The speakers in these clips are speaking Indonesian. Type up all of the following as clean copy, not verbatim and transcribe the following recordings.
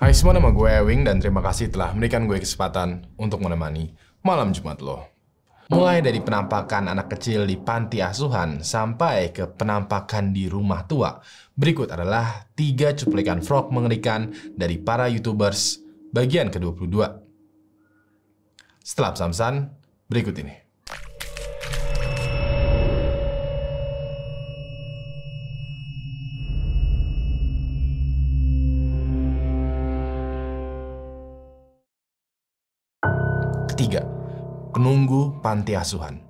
Hai semua, nama gue Ewing dan terima kasih telah memberikan gue kesempatan untuk menemani malam Jumat lo. Mulai dari penampakan anak kecil di panti asuhan sampai ke penampakan di rumah tua, berikut adalah 3 cuplikan vlog mengerikan dari para YouTubers bagian ke-22. Setelah pesan-pesan, berikut ini. Ketiga, penunggu panti asuhan.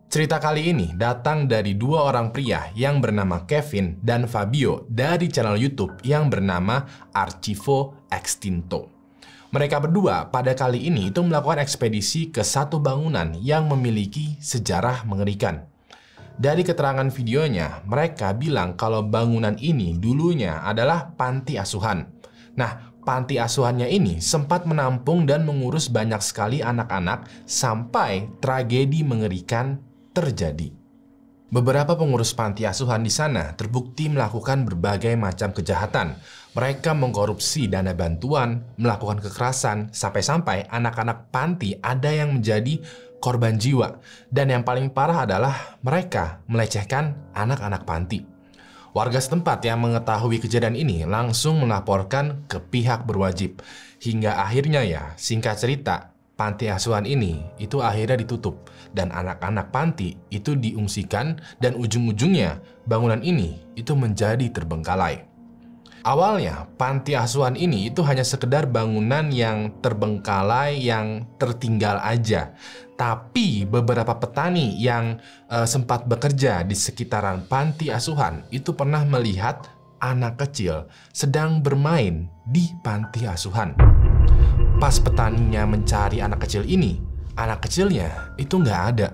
Cerita kali ini datang dari 2 orang pria yang bernama Kevin dan Fabio dari channel YouTube yang bernama Archivo Extinto. Mereka berdua pada kali ini itu melakukan ekspedisi ke satu bangunan yang memiliki sejarah mengerikan. Dari keterangan videonya, mereka bilang kalau bangunan ini dulunya adalah panti asuhan. Nah, panti asuhannya ini sempat menampung dan mengurus banyak sekali anak-anak sampai tragedi mengerikan terjadi. Beberapa pengurus panti asuhan di sana terbukti melakukan berbagai macam kejahatan. Mereka mengkorupsi dana bantuan, melakukan kekerasan, sampai-sampai anak-anak panti ada yang menjadi korban jiwa. Dan yang paling parah adalah mereka melecehkan anak-anak panti. Warga setempat yang mengetahui kejadian ini langsung melaporkan ke pihak berwajib. Hingga akhirnya singkat cerita, panti asuhan ini itu akhirnya ditutup. Dan anak-anak panti itu diungsikan dan ujung-ujungnya bangunan ini itu menjadi terbengkalai. Awalnya, panti asuhan ini itu hanya sekedar bangunan yang terbengkalai, yang tertinggal aja. Tapi beberapa petani yang sempat bekerja di sekitaran panti asuhan itu pernah melihat anak kecil sedang bermain di panti asuhan. Pas petaninya mencari anak kecil ini, anak kecilnya itu nggak ada.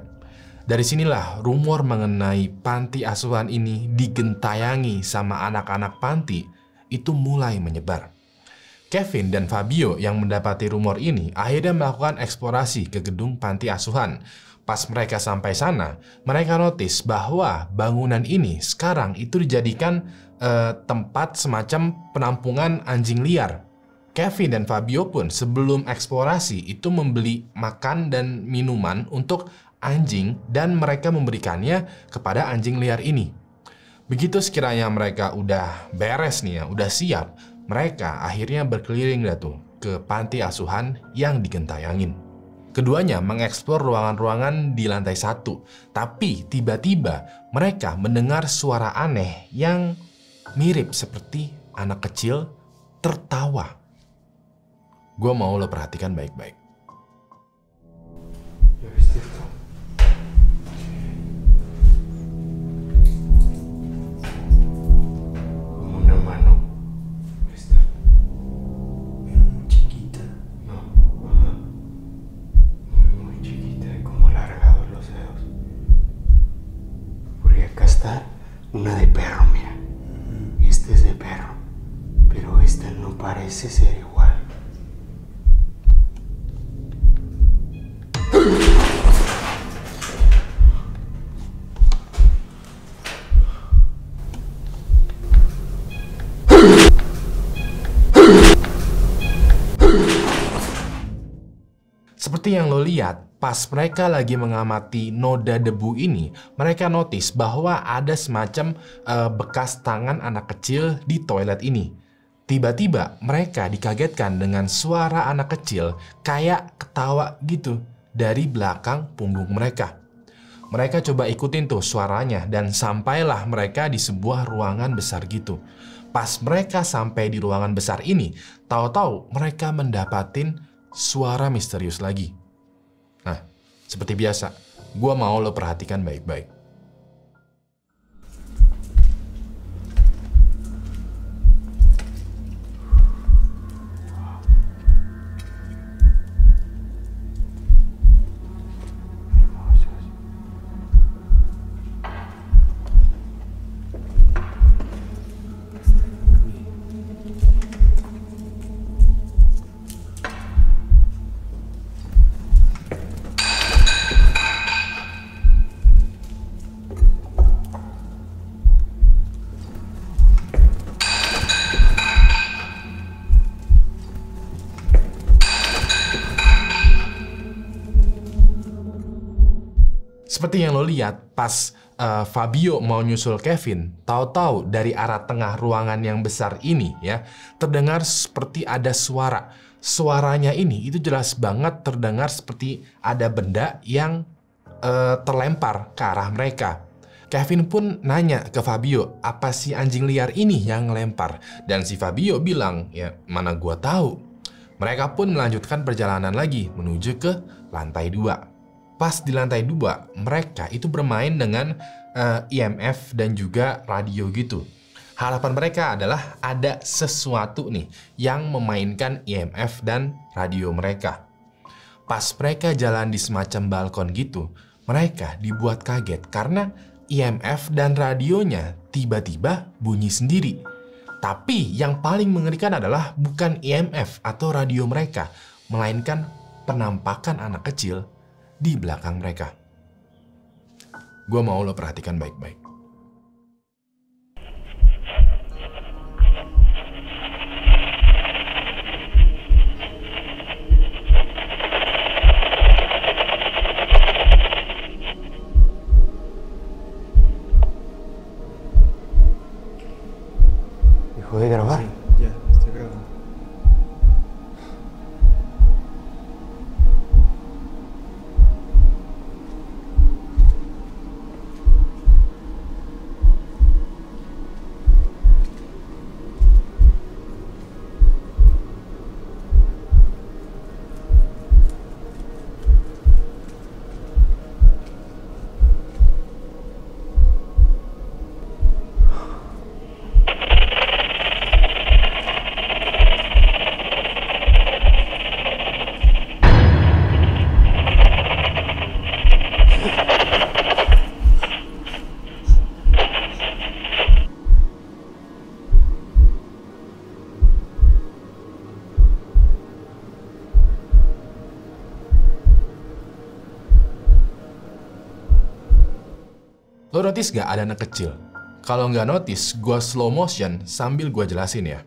Dari sinilah rumor mengenai panti asuhan ini digentayangi sama anak-anak panti itu mulai menyebar. Kevin dan Fabio yang mendapati rumor ini akhirnya melakukan eksplorasi ke gedung panti asuhan. Pas mereka sampai sana, mereka notice bahwa bangunan ini sekarang itu dijadikan tempat semacam penampungan anjing liar. Kevin dan Fabio pun sebelum eksplorasi itu membeli makan dan minuman untuk anjing dan mereka memberikannya kepada anjing liar ini. Begitu sekiranya mereka udah beres nih udah siap, mereka akhirnya berkeliling ke panti asuhan yang digentayangin. Keduanya mengeksplor ruangan-ruangan di lantai 1, tapi tiba-tiba mereka mendengar suara aneh yang mirip seperti anak kecil tertawa. Gue mau lo perhatikan baik-baik. Una de perro, mira. Este es de perro, pero esta no parece ser igual. Seperti yang lo lihat, pas mereka lagi mengamati noda debu ini, mereka notice bahwa ada semacam bekas tangan anak kecil di toilet ini. Tiba-tiba mereka dikagetkan dengan suara anak kecil kayak ketawa gitu dari belakang punggung mereka. Mereka coba ikutin tuh suaranya dan sampailah mereka di sebuah ruangan besar gitu. Pas mereka sampai di ruangan besar ini, tahu-tahu mereka mendapatin suara misterius lagi. Nah, seperti biasa, gue mau lo perhatikan baik-baik. Seperti yang lo lihat pas Fabio mau nyusul Kevin, tahu-tahu dari arah tengah ruangan yang besar ini ya, terdengar seperti ada suara. Suaranya ini itu jelas banget terdengar seperti ada benda yang terlempar ke arah mereka. Kevin pun nanya ke Fabio, apa si anjing liar ini yang ngelempar? Dan si Fabio bilang, ya mana gua tahu. Mereka pun melanjutkan perjalanan lagi menuju ke lantai 2. Pas di lantai 2, mereka itu bermain dengan IMF dan juga radio gitu. Harapan mereka adalah ada sesuatu nih yang memainkan IMF dan radio mereka. Pas mereka jalan di semacam balkon gitu, mereka dibuat kaget karena IMF dan radionya tiba-tiba bunyi sendiri. Tapi yang paling mengerikan adalah bukan IMF atau radio mereka, melainkan penampakan anak kecil di belakang mereka. Gue mau lo perhatikan baik-baik. ¿Dejó de grabar? Ya, estoy grabando. Lo notice gak ada anak kecil? Kalau nggak notice, gue slow motion sambil gue jelasin ya.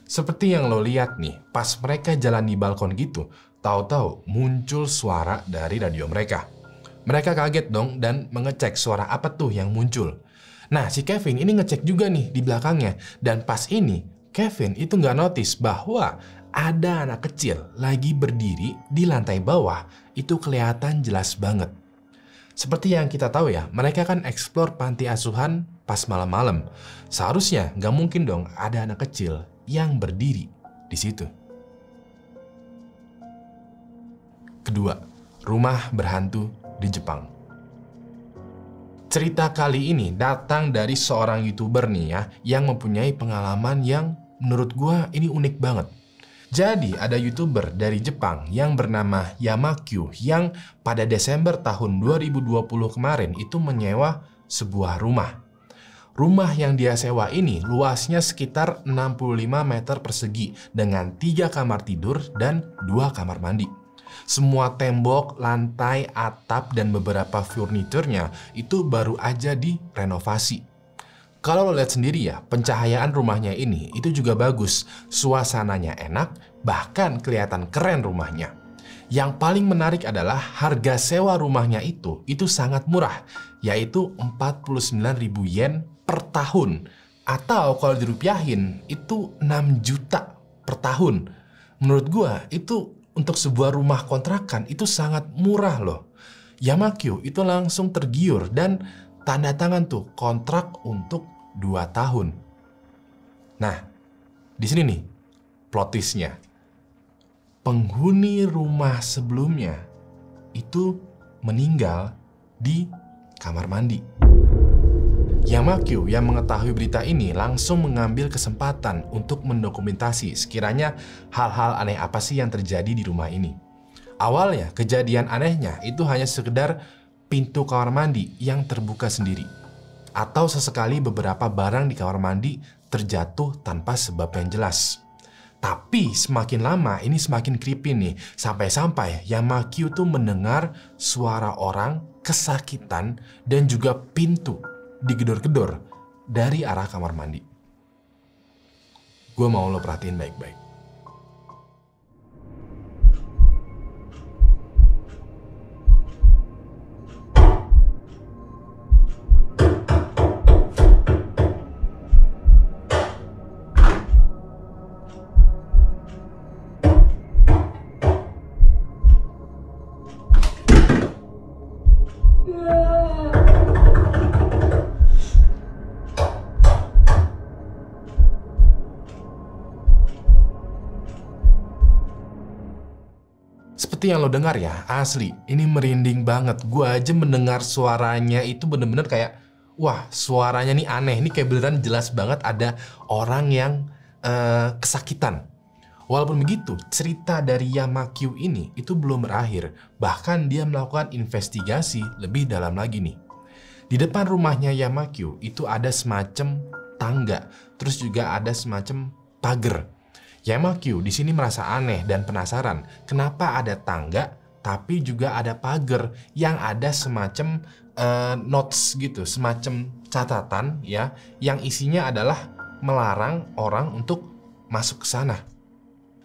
Seperti yang lo lihat nih, pas mereka jalan di balkon gitu, tahu-tahu muncul suara dari radio mereka. Mereka kaget dong dan mengecek suara apa tuh yang muncul. Nah, si Kevin ini ngecek juga nih di belakangnya. Dan pas ini, Kevin itu nggak notice bahwa ada anak kecil lagi berdiri di lantai bawah. Itu kelihatan jelas banget. Seperti yang kita tahu ya, mereka kan explore panti asuhan pas malam-malam. Seharusnya nggak mungkin dong ada anak kecil yang berdiri di situ. Kedua, rumah berhantu di Jepang. Cerita kali ini datang dari seorang YouTuber nih ya, yang mempunyai pengalaman yang menurut gua ini unik banget. Jadi ada YouTuber dari Jepang yang bernama Yamakyu yang pada Desember tahun 2020 kemarin itu menyewa sebuah rumah. Rumah yang dia sewa ini luasnya sekitar 65 meter persegi dengan 3 kamar tidur dan 2 kamar mandi. Semua tembok, lantai, atap, dan beberapa furniturnya itu baru aja direnovasi. Kalau lo lihat sendiri ya, pencahayaan rumahnya ini itu juga bagus. Suasananya enak, bahkan kelihatan keren rumahnya. Yang paling menarik adalah harga sewa rumahnya itu sangat murah, yaitu 49.000 yen per tahun. Atau kalau dirupiahin, itu 6 juta per tahun. Menurut gua, itu untuk sebuah rumah kontrakan itu sangat murah loh. Yamakyu itu langsung tergiur dan tanda tangan tuh kontrak untuk 2 tahun. Nah, di sini nih plot twist-nya. Penghuni rumah sebelumnya itu meninggal di kamar mandi. Yamakyu yang mengetahui berita ini langsung mengambil kesempatan untuk mendokumentasi sekiranya hal-hal aneh apa sih yang terjadi di rumah ini. Awalnya kejadian anehnya itu hanya sekedar pintu kamar mandi yang terbuka sendiri. Atau sesekali beberapa barang di kamar mandi terjatuh tanpa sebab yang jelas. Tapi semakin lama ini semakin creepy nih. Sampai-sampai Yamakyu tuh mendengar suara orang kesakitan dan juga pintu digedor-gedor dari arah kamar mandi. Gue mau lo perhatiin baik-baik. Seperti yang lo dengar ya, asli, ini merinding banget. Gua aja mendengar suaranya itu bener-bener kayak, wah suaranya nih aneh, ini kayak beneran jelas banget ada orang yang kesakitan. Walaupun begitu, cerita dari Yamakyu ini itu belum berakhir. Bahkan dia melakukan investigasi lebih dalam lagi nih. Di depan rumahnya Yamakyu itu ada semacam tangga, terus juga ada semacam pagar. Yamakyu di sini merasa aneh dan penasaran, kenapa ada tangga tapi juga ada pagar yang ada semacam notes gitu, semacam catatan ya, yang isinya adalah melarang orang untuk masuk ke sana.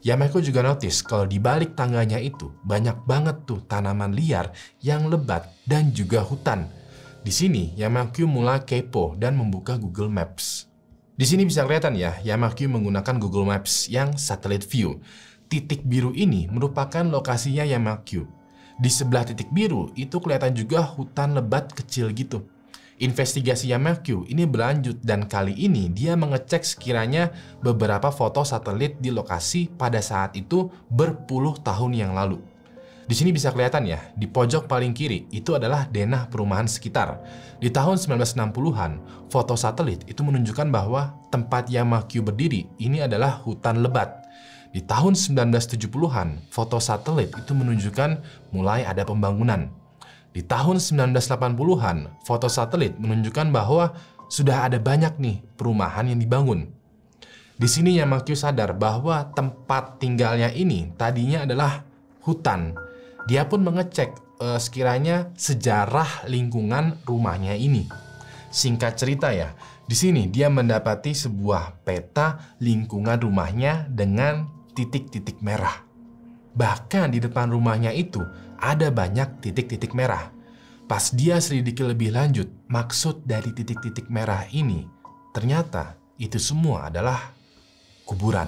Yamakyu juga notice kalau di balik tangganya itu banyak banget tuh tanaman liar yang lebat dan juga hutan. Di sini Yamakyu mulai kepo dan membuka Google Maps. Di sini bisa kelihatan ya, Yamakyu menggunakan Google Maps yang satellite view. Titik biru ini merupakan lokasinya Yamakyu. Di sebelah titik biru itu kelihatan juga hutan lebat kecil gitu. Investigasi Yamakyu ini berlanjut dan kali ini dia mengecek sekiranya beberapa foto satelit di lokasi pada saat itu berpuluh tahun yang lalu. Di sini bisa kelihatan ya, di pojok paling kiri itu adalah denah perumahan sekitar. Di tahun 1960-an, foto satelit itu menunjukkan bahwa tempat Yamakyu berdiri ini adalah hutan lebat. Di tahun 1970-an, foto satelit itu menunjukkan mulai ada pembangunan. Di tahun 1980-an, foto satelit menunjukkan bahwa sudah ada banyak nih perumahan yang dibangun. Di sini Yamakyu sadar bahwa tempat tinggalnya ini tadinya adalah hutan. Dia pun mengecek sekiranya sejarah lingkungan rumahnya ini. Singkat cerita ya, di sini dia mendapati sebuah peta lingkungan rumahnya dengan titik-titik merah. Bahkan di depan rumahnya itu ada banyak titik-titik merah. Pas dia selidiki lebih lanjut, maksud dari titik-titik merah ini, ternyata itu semua adalah kuburan.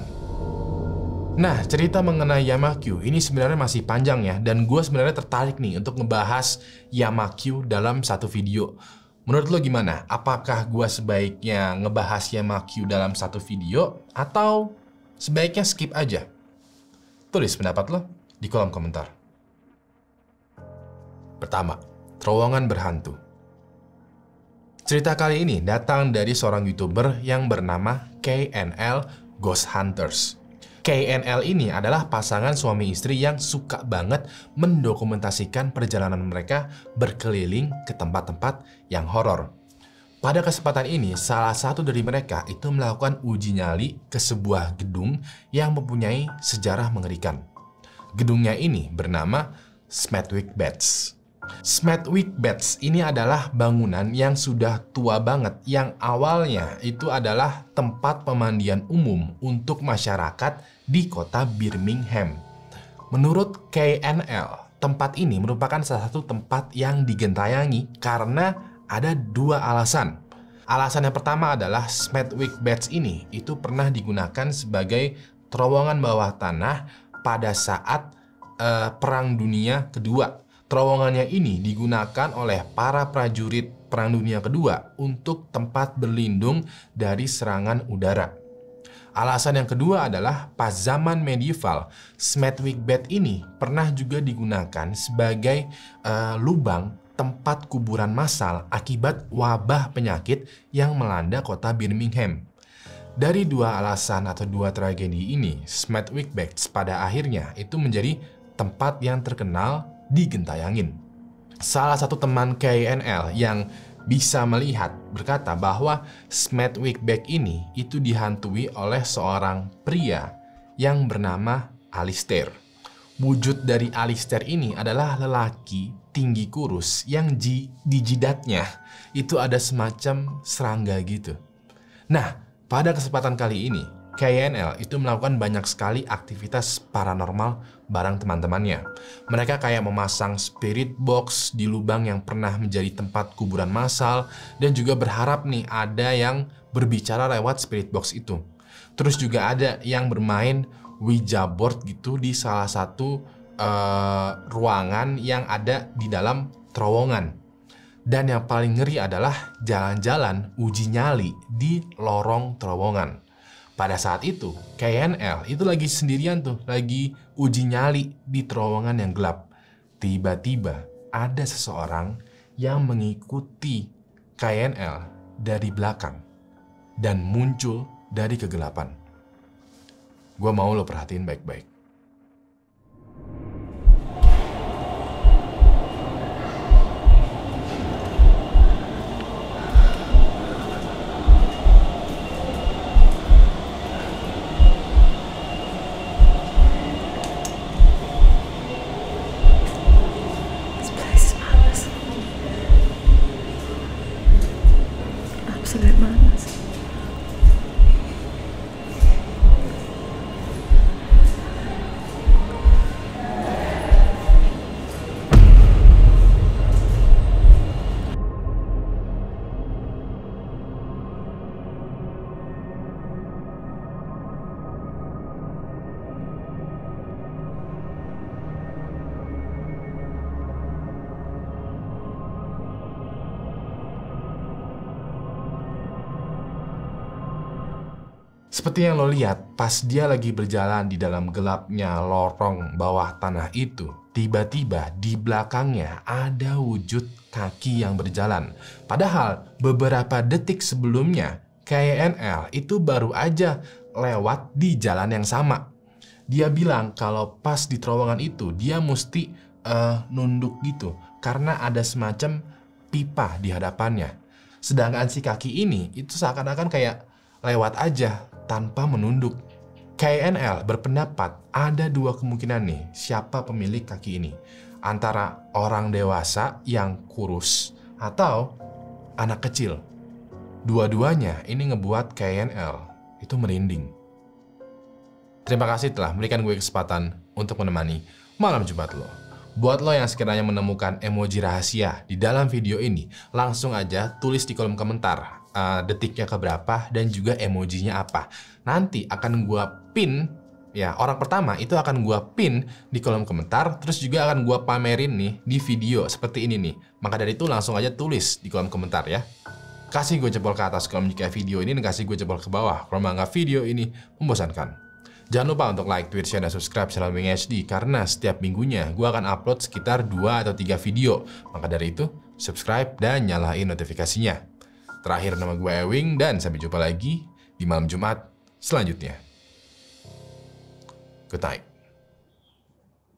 Nah, cerita mengenai Yamakyu ini sebenarnya masih panjang ya, dan gue sebenarnya tertarik nih untuk ngebahas Yamakyu dalam satu video. Menurut lo gimana? Apakah gue sebaiknya ngebahas Yamakyu dalam satu video, atau sebaiknya skip aja? Tulis pendapat lo di kolom komentar. Pertama, terowongan berhantu. Cerita kali ini datang dari seorang YouTuber yang bernama KNL Ghost Hunters. KNL ini adalah pasangan suami istri yang suka banget mendokumentasikan perjalanan mereka berkeliling ke tempat-tempat yang horor. Pada kesempatan ini, salah satu dari mereka itu melakukan uji nyali ke sebuah gedung yang mempunyai sejarah mengerikan. Gedungnya ini bernama Smethwick Beds. Smethwick Beds ini adalah bangunan yang sudah tua banget, yang awalnya itu adalah tempat pemandian umum untuk masyarakat di kota Birmingham. Menurut KNL, tempat ini merupakan salah satu tempat yang digentayangi karena ada dua alasan. Alasan yang pertama adalah Smethwick Beds ini itu pernah digunakan sebagai terowongan bawah tanah pada saat Perang Dunia Kedua. Terowongannya ini digunakan oleh para prajurit Perang Dunia Kedua untuk tempat berlindung dari serangan udara. Alasan yang kedua adalah pas zaman medieval, Smethwick Bed ini pernah juga digunakan sebagai lubang tempat kuburan massal akibat wabah penyakit yang melanda kota Birmingham. Dari dua alasan atau dua tragedi ini, Smethwick Beds pada akhirnya itu menjadi tempat yang terkenal digentayangin. Salah satu teman KNL yang bisa melihat berkata bahwa Smethwick Beds ini itu dihantui oleh seorang pria yang bernama Alistair. Wujud dari Alistair ini adalah lelaki tinggi kurus yang di jidatnya itu ada semacam serangga gitu. Nah, pada kesempatan kali ini, KNL itu melakukan banyak sekali aktivitas paranormal bareng teman-temannya. Mereka kayak memasang spirit box di lubang yang pernah menjadi tempat kuburan massal dan juga berharap nih ada yang berbicara lewat spirit box itu. Terus juga ada yang bermain Ouija board gitu di salah satu ruangan yang ada di dalam terowongan. Dan yang paling ngeri adalah jalan-jalan uji nyali di lorong terowongan. Pada saat itu, KNL itu lagi sendirian tuh, lagi uji nyali di terowongan yang gelap. Tiba-tiba ada seseorang yang mengikuti KNL dari belakang dan muncul dari kegelapan. Gua mau lo perhatiin baik-baik. Absolute madness. Seperti yang lo lihat, pas dia lagi berjalan di dalam gelapnya lorong bawah tanah itu, tiba-tiba di belakangnya ada wujud kaki yang berjalan. Padahal beberapa detik sebelumnya, KNL itu baru aja lewat di jalan yang sama. Dia bilang kalau pas di terowongan itu, dia mesti nunduk gitu, karena ada semacam pipa di hadapannya. Sedangkan si kaki ini, itu seakan-akan kayak lewat aja tanpa menunduk. KNL berpendapat ada dua kemungkinan nih siapa pemilik kaki ini. Antara orang dewasa yang kurus atau anak kecil. Dua-duanya ini ngebuat KNL itu merinding. Terima kasih telah memberikan gue kesempatan untuk menemani malam Jumat lo. Buat lo yang sekiranya menemukan emoji rahasia di dalam video ini, langsung aja tulis di kolom komentar detiknya keberapa dan juga emojinya apa. Nanti akan gua pin, ya orang pertama itu akan gua pin di kolom komentar, terus juga akan gua pamerin nih di video seperti ini nih. Maka dari itu langsung aja tulis di kolom komentar ya. Kasih gue jempol ke atas kalau jika video ini, dan kasih gue jempol ke bawah kalau menganggap video ini membosankan. Jangan lupa untuk like, tweet, share, dan subscribe channel Ewing HD karena setiap minggunya gue akan upload sekitar 2 atau 3 video. Maka dari itu, subscribe dan nyalain notifikasinya. Terakhir, nama gue Ewing dan sampai jumpa lagi di malam Jumat selanjutnya. Good night.